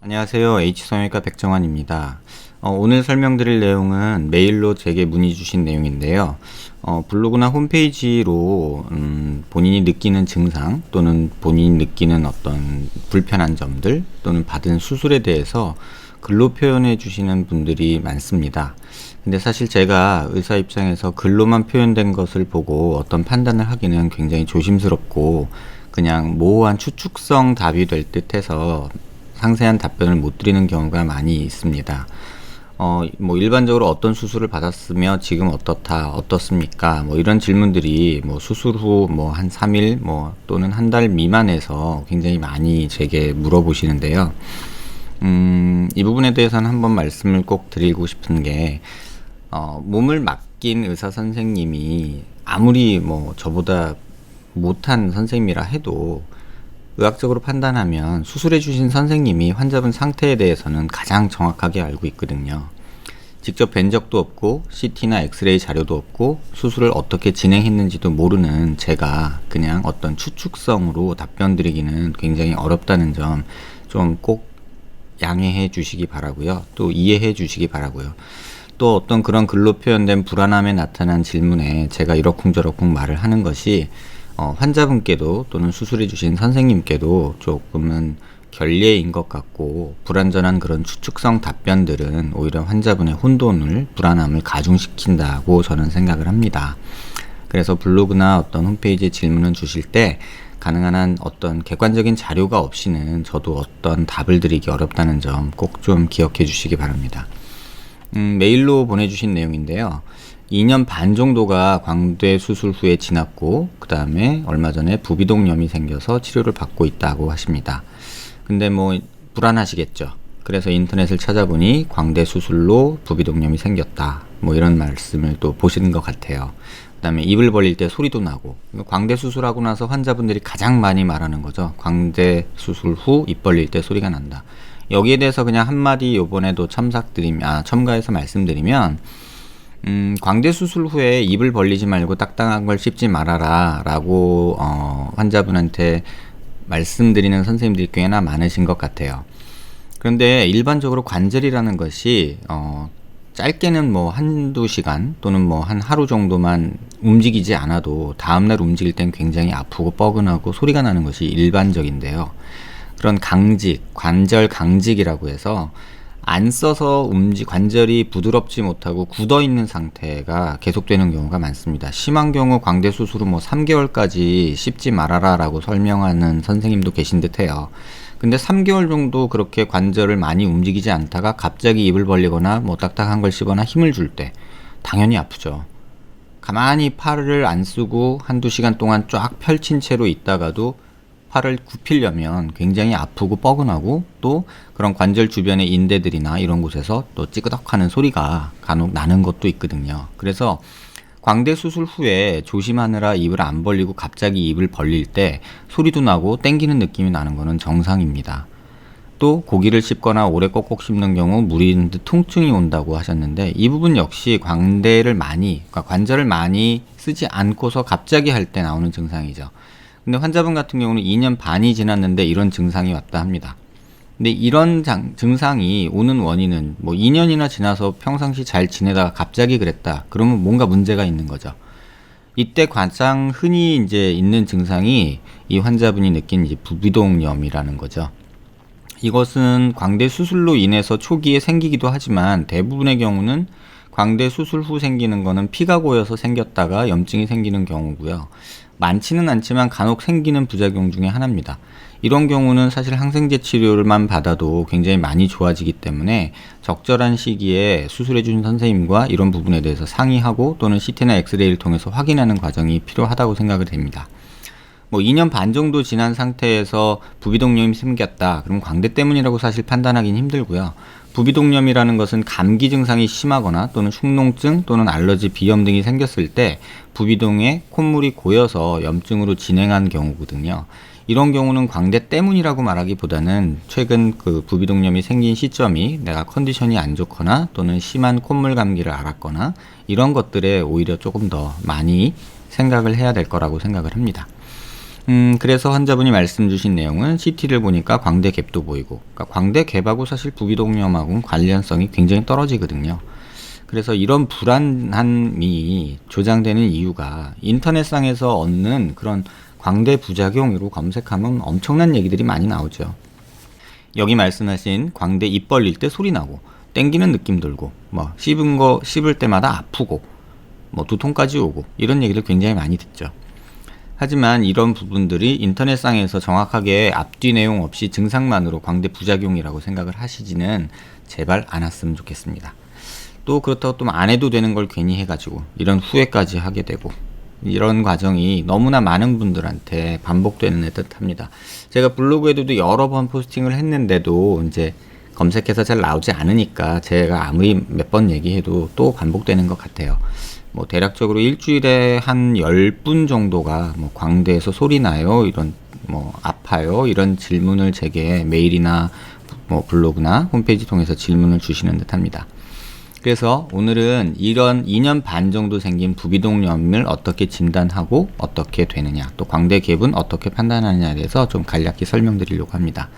안녕하세요. H성형외과 백정환입니다. 오늘 설명드릴 내용은 메일로 제게 문의 주신 내용인데요. 블로그나 홈페이지로 본인이 느끼는 증상 또는 본인이 느끼는 어떤 불편한 점들 또는 받은 수술에 대해서 글로 표현해 주시는 분들이 많습니다. 근데 사실 제가 의사 입장에서 글로만 표현된 것을 보고 어떤 판단을 하기는 굉장히 조심스럽고 그냥 모호한 추측성 답이 될 듯해서 상세한 답변을 못 드리는 경우가 많이 있습니다. 일반적으로 어떤 수술을 받았으며 지금 어떻습니까? 이런 질문들이 수술 후 한 3일 또는 한 달 미만에서 굉장히 많이 제게 물어보시는데요. 이 부분에 대해서는 한번 말씀을 꼭 드리고 싶은 게, 몸을 맡긴 의사 선생님이 아무리 저보다 못한 선생님이라 해도 의학적으로 판단하면 수술해 주신 선생님이 환자분 상태에 대해서는 가장 정확하게 알고 있거든요. 직접 뵌 적도 없고 CT나 엑스레이 자료도 없고 수술을 어떻게 진행했는지도 모르는 제가 그냥 어떤 추측성으로 답변 드리기는 굉장히 어렵다는 점 좀 꼭 양해해 주시기 바라고요. 또 이해해 주시기 바라고요. 또 어떤 그런 글로 표현된 불안함에 나타난 질문에 제가 이러쿵저러쿵 말을 하는 것이 환자분께도 또는 수술해 주신 선생님께도 조금은 결례인 것 같고, 불완전한 그런 추측성 답변들은 오히려 환자분의 혼돈을, 불안함을 가중시킨다고 저는 생각을 합니다. 그래서 블로그나 어떤 홈페이지에 질문을 주실 때 가능한 한 어떤 객관적인 자료가 없이는 저도 어떤 답을 드리기 어렵다는 점 꼭 좀 기억해 주시기 바랍니다. 메일로 보내주신 내용인데요. 2년 반 정도가 광대 수술 후에 지났고, 그 다음에 얼마 전에 부비동염이 생겨서 치료를 받고 있다고 하십니다. 근데 불안하시겠죠. 그래서 인터넷을 찾아보니 광대 수술로 부비동염이 생겼다, 이런 말씀을 또 보시는 것 같아요. 그 다음에 입을 벌릴 때 소리도 나고, 광대 수술하고 나서 환자분들이 가장 많이 말하는 거죠. 광대 수술 후 입 벌릴 때 소리가 난다. 여기에 대해서 그냥 한마디 요번에도 첨가해서 말씀드리면, 광대 수술 후에 입을 벌리지 말고 딱딱한 걸 씹지 말아라 라고 환자분한테 말씀드리는 선생님들이 꽤나 많으신 것 같아요. 그런데 일반적으로 관절이라는 것이 짧게는 한두 시간 또는 한 하루 정도만 움직이지 않아도 다음날 움직일 땐 굉장히 아프고 뻐근하고 소리가 나는 것이 일반적인데요. 그런 관절 강직이라고 해서 안 써서 관절이 부드럽지 못하고 굳어 있는 상태가 계속되는 경우가 많습니다. 심한 경우 광대 수술 후 3개월까지 씹지 말아라 라고 설명하는 선생님도 계신 듯 해요. 근데 3개월 정도 그렇게 관절을 많이 움직이지 않다가 갑자기 입을 벌리거나 딱딱한 걸 씹거나 힘을 줄 때 당연히 아프죠. 가만히 팔을 안 쓰고 한두 시간 동안 쫙 펼친 채로 있다가도 팔을 굽히려면 굉장히 아프고 뻐근하고, 또 그런 관절 주변의 인대들이나 이런 곳에서 또 찌그덕하는 소리가 간혹 나는 것도 있거든요. 그래서 광대 수술 후에 조심하느라 입을 안 벌리고 갑자기 입을 벌릴 때 소리도 나고 땡기는 느낌이 나는 것은 정상입니다. 또 고기를 씹거나 오래 꼭꼭 씹는 경우 물이 있는 듯 통증이 온다고 하셨는데, 이 부분 역시 그러니까 관절을 많이 쓰지 않고서 갑자기 할 때 나오는 증상이죠. 근데 환자분 같은 경우는 2년 반이 지났는데 이런 증상이 왔다 합니다. 근데 이런 증상이 오는 원인은 2년이나 지나서 평상시 잘 지내다가 갑자기 그랬다, 그러면 뭔가 문제가 있는 거죠. 이때 가장 흔히 있는 증상이 이 환자분이 느낀 부비동염이라는 거죠. 이것은 광대 수술로 인해서 초기에 생기기도 하지만 대부분의 경우는 광대 수술 후 생기는 거는 피가 고여서 생겼다가 염증이 생기는 경우고요. 많지는 않지만 간혹 생기는 부작용 중에 하나입니다. 이런 경우는 사실 항생제 치료를만 받아도 굉장히 많이 좋아지기 때문에 적절한 시기에 수술해 주신 선생님과 이런 부분에 대해서 상의하고 또는 CT나 엑스레이를 통해서 확인하는 과정이 필요하다고 생각이 됩니다. 2년 반 정도 지난 상태에서 부비동염이 생겼다, 그럼 광대 때문이라고 사실 판단하기는 힘들고요. 부비동염이라는 것은 감기 증상이 심하거나 또는 흉농증 또는 알러지, 비염 등이 생겼을 때 부비동에 콧물이 고여서 염증으로 진행한 경우거든요. 이런 경우는 광대 때문이라고 말하기보다는 최근 그 부비동염이 생긴 시점이 내가 컨디션이 안 좋거나 또는 심한 콧물 감기를 앓았거나 이런 것들에 오히려 조금 더 많이 생각을 해야 될 거라고 생각을 합니다. 그래서 환자분이 말씀 주신 내용은 CT를 보니까 광대 갭도 보이고, 그러니까 광대 갭하고 사실 부비동염하고는 관련성이 굉장히 떨어지거든요. 그래서 이런 불안함이 조장되는 이유가 인터넷상에서 얻는 그런 광대 부작용으로 검색하면 엄청난 얘기들이 많이 나오죠. 여기 말씀하신 광대 입 벌릴 때 소리 나고 땡기는 느낌 들고 뭐 씹은 거 씹을 때마다 아프고 뭐 두통까지 오고 이런 얘기를 굉장히 많이 듣죠. 하지만 이런 부분들이 인터넷상에서 정확하게 앞뒤 내용 없이 증상만으로 광대 부작용이라고 생각을 하시지는 제발 않았으면 좋겠습니다. 또 그렇다고 또 안 해도 되는 걸 괜히 해가지고 이런 후회까지 하게 되고 이런 과정이 너무나 많은 분들한테 반복되는 듯 합니다. 제가 블로그에도 여러 번 포스팅을 했는데도 이제 검색해서 잘 나오지 않으니까 제가 아무리 몇 번 얘기해도 또 반복되는 것 같아요. 뭐 대략적으로 일주일에 한 10분 정도가 뭐 광대에서 소리 나요, 이런 뭐 아파요, 이런 질문을 제게 메일이나 뭐 블로그나 홈페이지 통해서 질문을 주시는 듯 합니다. 그래서 오늘은 이런 2년 반 정도 생긴 부비동염을 어떻게 진단하고 어떻게 되느냐, 또 광대 갭은 어떻게 판단하느냐에 대해서 좀 간략히 설명드리려고 합니다.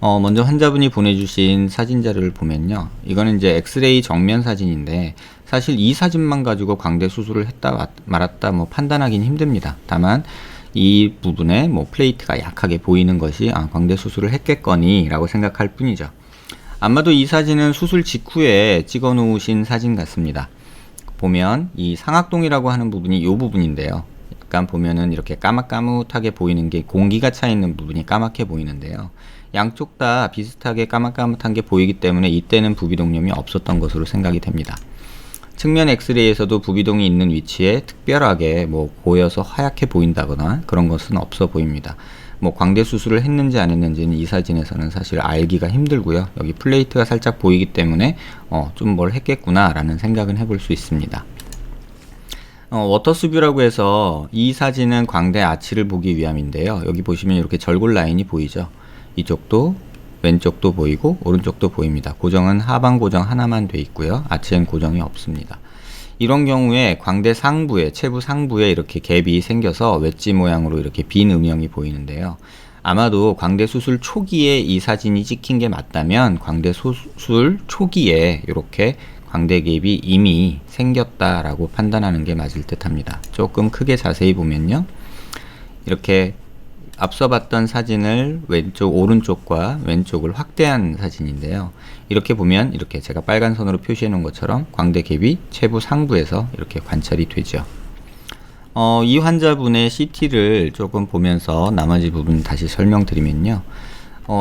먼저 환자분이 보내주신 사진 자료를 보면요, 이거는 이제 엑스레이 정면 사진인데 사실 이 사진만 가지고 광대 수술을 했다 말았다 뭐 판단하기는 힘듭니다. 다만 이 부분에 뭐 플레이트가 약하게 보이는 것이 광대 수술을 했겠거니 라고 생각할 뿐이죠. 아마도 이 사진은 수술 직후에 찍어 놓으신 사진 같습니다. 보면 이 상악동이라고 하는 부분이 이 부분인데요. 약간 보면은 이렇게 까맣까뭇하게 보이는 게 공기가 차 있는 부분이 까맣게 보이는데요. 양쪽 다 비슷하게 까맣까뭇한 게 보이기 때문에 이때는 부비동염이 없었던 것으로 생각이 됩니다. 측면 엑스레이에서도 부비동이 있는 위치에 특별하게 뭐 고여서 하얗게 보인다거나 그런 것은 없어 보입니다. 뭐 광대 수술을 했는지 안 했는지는 이 사진에서는 사실 알기가 힘들고요. 여기 플레이트가 살짝 보이기 때문에 좀 뭘 했겠구나 라는 생각은 해볼 수 있습니다. 워터수뷰라고 해서 이 사진은 광대 아치를 보기 위함인데요. 여기 보시면 이렇게 절골 라인이 보이죠. 이쪽도 왼쪽도 보이고 오른쪽도 보입니다. 고정은 하방 고정 하나만 돼 있고요. 아치엔 고정이 없습니다. 이런 경우에 광대 상부에, 체부 상부에 이렇게 갭이 생겨서 웨지 모양으로 이렇게 빈 음영이 보이는데요. 아마도 광대 수술 초기에 이 사진이 찍힌 게 맞다면 광대 수술 초기에 이렇게 광대 갭이 이미 생겼다라고 판단하는 게 맞을 듯 합니다. 조금 크게 자세히 보면요, 이렇게 앞서 봤던 사진을 왼쪽, 오른쪽과 왼쪽을 확대한 사진인데요. 이렇게 보면 이렇게 제가 빨간 선으로 표시해 놓은 것처럼 광대 갭이 체부 상부에서 이렇게 관찰이 되죠. 이 환자분의 CT를 조금 보면서 나머지 부분 다시 설명드리면요.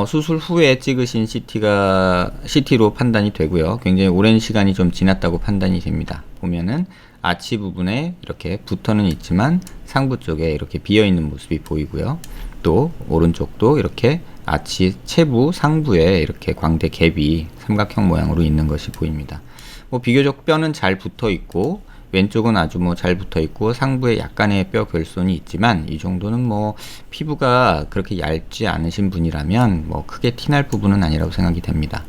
수술 후에 찍으신 CT로 판단이 되고요. 굉장히 오랜 시간이 좀 지났다고 판단이 됩니다. 보면은 아치 부분에 이렇게 붙어는 있지만 상부 쪽에 이렇게 비어 있는 모습이 보이고요. 또 오른쪽도 이렇게 아치 체부 상부에 이렇게 광대 갭이 삼각형 모양으로 있는 것이 보입니다. 뭐 비교적 뼈는 잘 붙어 있고 왼쪽은 아주 뭐 잘 붙어 있고 상부에 약간의 뼈 결손이 있지만 이 정도는 뭐 피부가 그렇게 얇지 않으신 분이라면 뭐 크게 티날 부분은 아니라고 생각이 됩니다.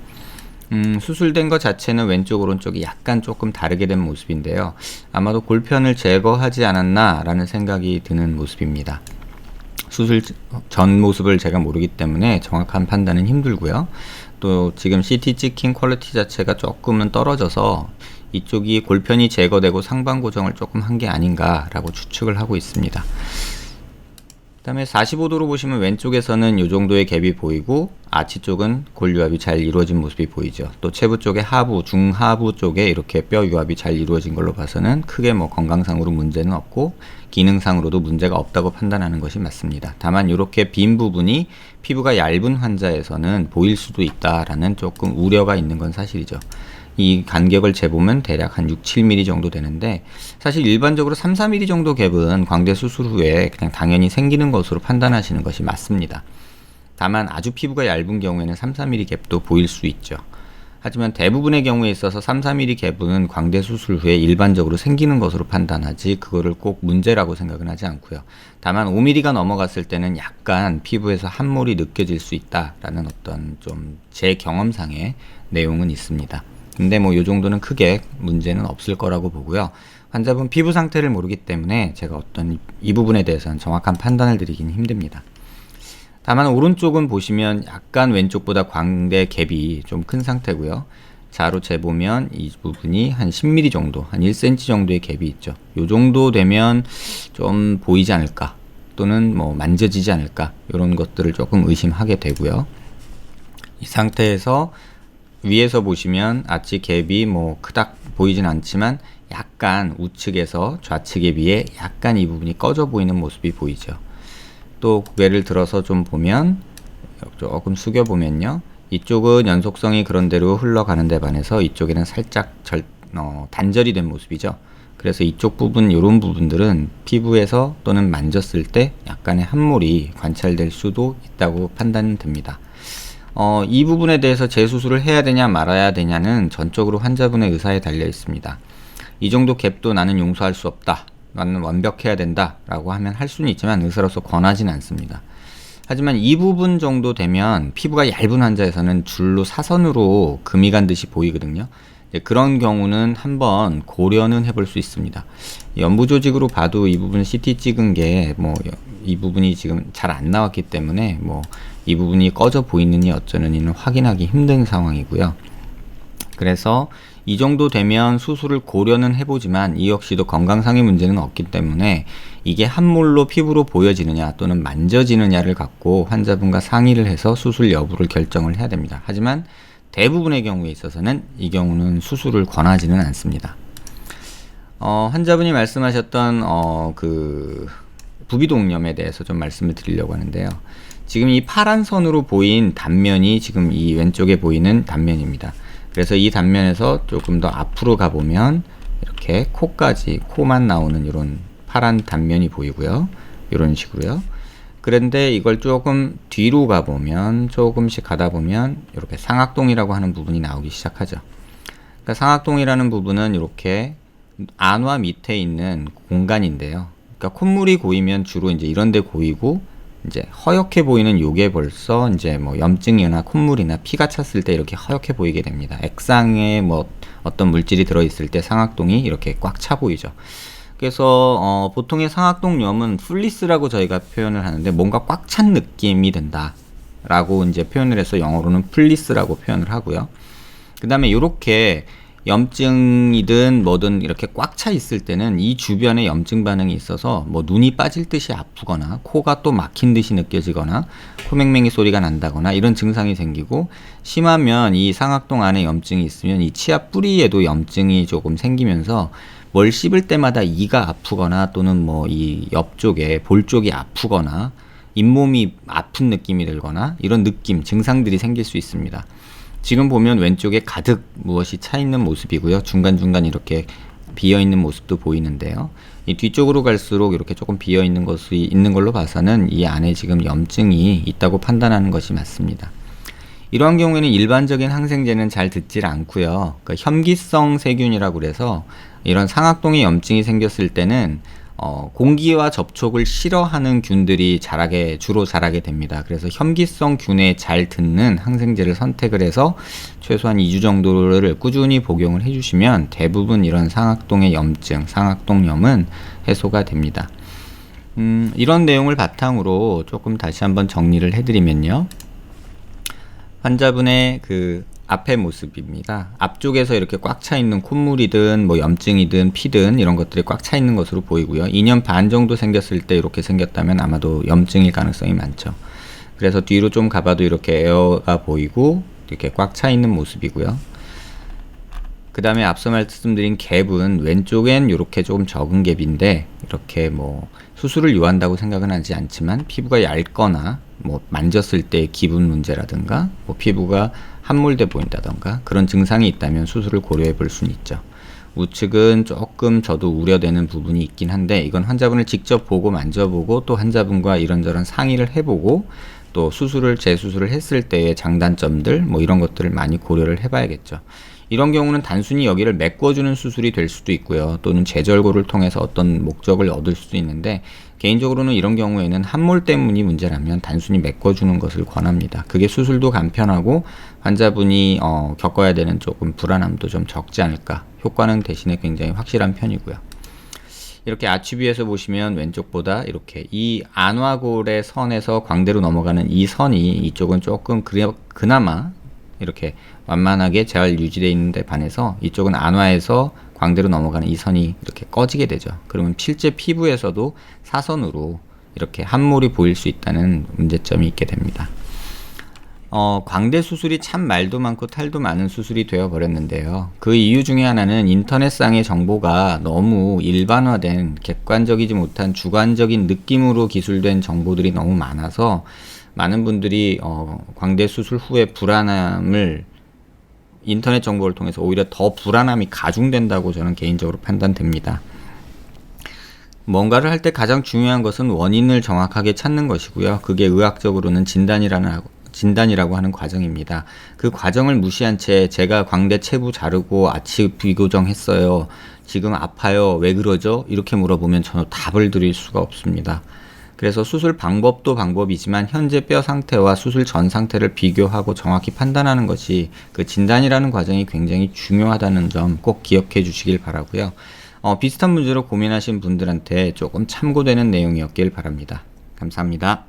수술된 것 자체는 왼쪽 오른쪽이 약간 조금 다르게 된 모습인데요. 아마도 골편을 제거하지 않았나 라는 생각이 드는 모습입니다. 수술 전 모습을 제가 모르기 때문에 정확한 판단은 힘들고요. 또 지금 CT 찍힌 퀄리티 자체가 조금은 떨어져서 이쪽이 골편이 제거되고 상방 고정을 조금 한 게 아닌가 라고 추측을 하고 있습니다. 그 다음에 45도로 보시면 왼쪽에서는 이 정도의 갭이 보이고 아치 쪽은 골 유합이 잘 이루어진 모습이 보이죠. 또 체부 쪽의 하부, 중하부 쪽에 이렇게 뼈 유합이 잘 이루어진 걸로 봐서는 크게 뭐 건강상으로 문제는 없고 기능상으로도 문제가 없다고 판단하는 것이 맞습니다. 다만 이렇게 빈 부분이 피부가 얇은 환자에서는 보일 수도 있다라는 조금 우려가 있는 건 사실이죠. 이 간격을 재보면 대략 한 6, 7mm 정도 되는데 사실 일반적으로 3, 4mm 정도 갭은 광대 수술 후에 그냥 당연히 생기는 것으로 판단하시는 것이 맞습니다. 다만 아주 피부가 얇은 경우에는 3, 4mm 갭도 보일 수 있죠. 하지만 대부분의 경우에 있어서 3-4mm 갭은 광대 수술 후에 일반적으로 생기는 것으로 판단하지 그거를 꼭 문제라고 생각은 하지 않고요. 다만 5mm가 넘어갔을 때는 약간 피부에서 함몰이 느껴질 수 있다라는 어떤 좀 제 경험상의 내용은 있습니다. 근데 뭐 요 정도는 크게 문제는 없을 거라고 보고요. 환자분 피부 상태를 모르기 때문에 제가 어떤 이 부분에 대해서는 정확한 판단을 드리긴 힘듭니다. 다만 오른쪽은 보시면 약간 왼쪽보다 광대 갭이 좀 큰 상태고요. 자로 재보면 이 부분이 한 10mm 정도, 한 1cm 정도의 갭이 있죠. 요 정도 되면 좀 보이지 않을까, 또는 뭐 만져지지 않을까, 이런 것들을 조금 의심하게 되고요. 이 상태에서 위에서 보시면 아치 갭이 뭐 크닥 보이진 않지만 약간 우측에서 좌측에 비해 약간 이 부분이 꺼져 보이는 모습이 보이죠. 또 고개를 들어서 좀 보면, 조금 숙여 보면요, 이쪽은 연속성이 그런대로 흘러가는 데 반해서 이쪽에는 살짝 단절이 된 모습이죠. 그래서 이쪽 부분, 이런 부분들은 피부에서 또는 만졌을 때 약간의 함몰이 관찰될 수도 있다고 판단됩니다. 이 부분에 대해서 재수술을 해야 되냐 말아야 되냐는 전적으로 환자분의 의사에 달려 있습니다. 이 정도 갭도 나는 용서할 수 없다, 나는 완벽해야 된다 라고 하면 할 수는 있지만 의사로서 권하지는 않습니다. 하지만 이 부분 정도 되면 피부가 얇은 환자에서는 줄로 사선으로 금이 간 듯이 보이거든요. 그런 경우는 한번 고려는 해볼 수 있습니다. 연부 조직으로 봐도 이 부분 CT 찍은 게 뭐 이 부분이 지금 잘 안 나왔기 때문에 뭐 이 부분이 꺼져 보이느니 어쩌느니는 확인하기 힘든 상황이고요. 그래서 이 정도 되면 수술을 고려는 해보지만 이 역시도 건강상의 문제는 없기 때문에 이게 함몰로 피부로 보여지느냐 또는 만져지느냐를 갖고 환자분과 상의를 해서 수술 여부를 결정을 해야 됩니다. 하지만 대부분의 경우에 있어서는 이 경우는 수술을 권하지는 않습니다. 환자분이 말씀하셨던 그 부비동염에 대해서 좀 말씀을 드리려고 하는데요. 지금 이 파란 선으로 보인 단면이 지금 이 왼쪽에 보이는 단면입니다. 그래서 이 단면에서 조금 더 앞으로 가보면 이렇게 코까지, 코만 나오는 이런 파란 단면이 보이고요. 이런 식으로요. 그런데 이걸 조금 뒤로 가보면, 조금씩 가다 보면 이렇게 상악동이라고 하는 부분이 나오기 시작하죠. 그러니까 상악동이라는 부분은 이렇게 안화 밑에 있는 공간인데요. 그러니까 콧물이 고이면 주로 이제 이런 데 고이고, 이제 허옇게 보이는 요게 벌써 이제 뭐 염증이나 콧물이나 피가 찼을 때 이렇게 허옇게 보이게 됩니다. 액상에 뭐 어떤 물질이 들어있을 때 상악동이 이렇게 꽉 차 보이죠. 그래서 보통의 상악동염은 플리스라고 저희가 표현을 하는데 뭔가 꽉 찬 느낌이 든다 라고 이제 표현을 해서 영어로는 플리스라고 표현을 하고요. 그 다음에 이렇게 염증이든 뭐든 이렇게 꽉 차 있을 때는 이 주변에 염증 반응이 있어서 뭐 눈이 빠질 듯이 아프거나 코가 또 막힌 듯이 느껴지거나 코맹맹이 소리가 난다거나 이런 증상이 생기고, 심하면 이 상악동 안에 염증이 있으면 이 치아 뿌리에도 염증이 조금 생기면서 뭘 씹을 때마다 이가 아프거나 또는 뭐 이 옆쪽에 볼 쪽이 아프거나 잇몸이 아픈 느낌이 들거나 이런 느낌, 증상들이 생길 수 있습니다. 지금 보면 왼쪽에 가득 무엇이 차 있는 모습이고요. 중간중간 이렇게 비어 있는 모습도 보이는데요. 이 뒤쪽으로 갈수록 이렇게 조금 비어 있는 것이 있는 걸로 봐서는 이 안에 지금 염증이 있다고 판단하는 것이 맞습니다. 이러한 경우에는 일반적인 항생제는 잘 듣질 않고요. 그러니까 혐기성 세균이라고 그래서 이런 상악동에 염증이 생겼을 때는 공기와 접촉을 싫어하는 균들이 주로 자라게 됩니다. 그래서 혐기성 균에 잘 듣는 항생제를 선택을 해서 최소한 2주 정도를 꾸준히 복용을 해주시면 대부분 이런 상악동의 염증, 상악동염은 해소가 됩니다. 이런 내용을 바탕으로 조금 다시 한번 정리를 해드리면요. 환자분의 그 앞의 모습입니다. 앞쪽에서 이렇게 꽉 차 있는 콧물이든 뭐 염증이든 피든 이런 것들이 꽉 차 있는 것으로 보이고요. 2년 반 정도 생겼을 때 이렇게 생겼다면 아마도 염증일 가능성이 많죠. 그래서 뒤로 좀 가봐도 이렇게 에어가 보이고 이렇게 꽉 차 있는 모습이고요. 그 다음에 앞서 말씀드린 갭은 왼쪽엔 이렇게 조금 적은 갭인데, 이렇게 뭐 수술을 요한다고 생각은 하지 않지만 피부가 얇거나 뭐 만졌을 때 기분 문제라든가 뭐 피부가 함몰돼 보인다던가 그런 증상이 있다면 수술을 고려해 볼 수는 있죠. 우측은 조금 저도 우려되는 부분이 있긴 한데, 이건 환자분을 직접 보고 만져보고 또 환자분과 이런저런 상의를 해보고 또 재수술을 했을 때의 장단점들 뭐 이런 것들을 많이 고려를 해봐야겠죠. 이런 경우는 단순히 여기를 메꿔주는 수술이 될 수도 있고요. 또는 재절골을 통해서 어떤 목적을 얻을 수도 있는데, 개인적으로는 이런 경우에는 함몰 때문이 문제라면 단순히 메꿔주는 것을 권합니다. 그게 수술도 간편하고 환자분이 겪어야 되는 조금 불안함도 좀 적지 않을까. 효과는 대신에 굉장히 확실한 편이고요. 이렇게 아치뷰에서 보시면 왼쪽보다 이렇게 이 안화골의 선에서 광대로 넘어가는 이 선이 이쪽은 조금 그나마 이렇게 완만하게 잘 유지되어 있는데 반해서 이쪽은 안화에서 광대로 넘어가는 이 선이 이렇게 꺼지게 되죠. 그러면 실제 피부에서도 사선으로 이렇게 함몰이 보일 수 있다는 문제점이 있게 됩니다. 광대 수술이 참 말도 많고 탈도 많은 수술이 되어 버렸는데요. 그 이유 중에 하나는 인터넷상의 정보가 너무 일반화된 객관적이지 못한 주관적인 느낌으로 기술된 정보들이 너무 많아서 많은 분들이 광대 수술 후에 불안함을 인터넷 정보를 통해서 오히려 더 불안함이 가중된다고 저는 개인적으로 판단됩니다. 뭔가를 할 때 가장 중요한 것은 원인을 정확하게 찾는 것이고요. 그게 의학적으로는 진단이라고 하는 과정입니다. 그 과정을 무시한 채 제가 광대 체부 자르고 아치 비교정했어요. 지금 아파요. 왜 그러죠? 이렇게 물어보면 저는 답을 드릴 수가 없습니다. 그래서 수술 방법도 방법이지만 현재 뼈 상태와 수술 전 상태를 비교하고 정확히 판단하는 것이 그 진단이라는 과정이 굉장히 중요하다는 점 꼭 기억해 주시길 바라고요. 비슷한 문제로 고민하신 분들한테 조금 참고되는 내용이었길 바랍니다. 감사합니다.